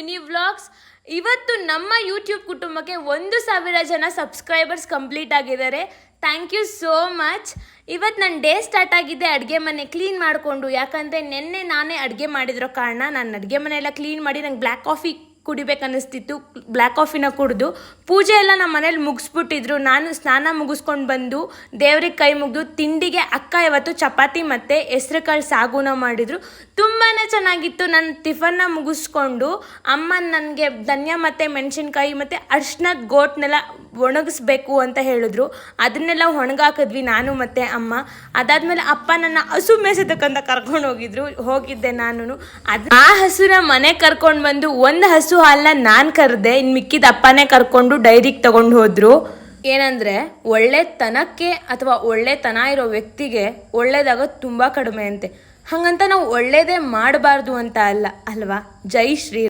Mini vlogs. ಇವತ್ತು ನಮ್ಮ YouTube ಕುಟುಂಬಕ್ಕೆ 1,000 ಜನ ಸಬ್ಸ್ಕ್ರೈಬರ್ಸ್ ಕಂಪ್ಲೀಟ್ ಆಗಿದ್ದಾರೆ. Thank you so much. ಇವತ್ತು ನನ್ನ ಡೇ ಸ್ಟಾರ್ಟ್ ಆಗಿದೆ ಅಡುಗೆ ಮನೆ ಕ್ಲೀನ್ ಮಾಡಿಕೊಂಡು. ಯಾಕಂದರೆ ನಿನ್ನೆ ನಾನೇ ಅಡುಗೆ ಮಾಡಿದಿರೋ ಕಾರಣ ನಾನು ಅಡುಗೆ ಮನೆ ಎಲ್ಲ ಕ್ಲೀನ್ ಮಾಡಿ ನಂಗೆ ಬ್ಲ್ಯಾಕ್ ಕಾಫಿ ಕುಡಿಬೇಕನ್ನಿಸ್ತಿತ್ತು. ಬ್ಲ್ಯಾಕ್ ಕಾಫಿನ ಕುಡಿದು ಪೂಜೆ ಎಲ್ಲ ನಮ್ಮ ಮನೇಲಿ ಮುಗಿಸ್ಬಿಟ್ಟಿದ್ರು. ನಾನು ಸ್ನಾನ ಮುಗಿಸ್ಕೊಂಡು ಬಂದು ದೇವ್ರಿಗೆ ಕೈ ಮುಗಿದು ತಿಂಡಿಗೆ ಅಕ್ಕ ಇವತ್ತು ಚಪಾತಿ ಮತ್ತು ಹೆಸ್ರು ಕಾಳು ಸಾಗುನ ಮಾಡಿದರು. ತುಂಬಾ ಚೆನ್ನಾಗಿತ್ತು. ನಾನು ಟಿಫನ್ನ ಮುಗಿಸ್ಕೊಂಡು ಅಮ್ಮ ನನಗೆ ಧನ್ಯ ಮತ್ತು ಮೆಣಸಿನ್ಕಾಯಿ ಮತ್ತು ಅರ್ಶಿನದ ಗೋಟ್ನೆಲ್ಲ ಒಣಗಿಸ್ಬೇಕು ಅಂತ ಹೇಳಿದ್ರು. ಅದನ್ನೆಲ್ಲ ಒಣಗಾಕಿದ್ವಿ ನಾನು ಮತ್ತು ಅಮ್ಮ. ಅದಾದಮೇಲೆ ಅಪ್ಪ ನನ್ನ ಹಸು ಮೇಯಿಸೋದಕ್ಕಂತ ಕರ್ಕೊಂಡು ಹೋಗಿದ್ದೆ ನಾನು. ಆ ಹಸುನ ಮನೆ ಕರ್ಕೊಂಡು ಬಂದು ಒಂದು ಹಸು ಹಾಲನ್ನ ನಾನು ಕರೆದೆ, ಇನ್ನು ಮಿಕ್ಕಿದ ಅಪ್ಪನೇ ಕರ್ಕೊಂಡು ಡೈರಿಗೆ ತಗೊಂಡು ಹೋದ್ರು. ಏನಂದರೆ ಒಳ್ಳೆತನಕ್ಕೆ ಅಥವಾ ಒಳ್ಳೆತನ ಇರೋ ವ್ಯಕ್ತಿಗೆ ಒಳ್ಳೇದಾಗೋದು ತುಂಬ ಕಡಿಮೆ ಅಂತೆ. ಹಾಗಂತ ನಾವು ಒಳ್ಳೇದೇ ಮಾಡಬಾರ್ದು ಅಂತ ಅಲ್ವಾ? ಜೈ ಶ್ರೀ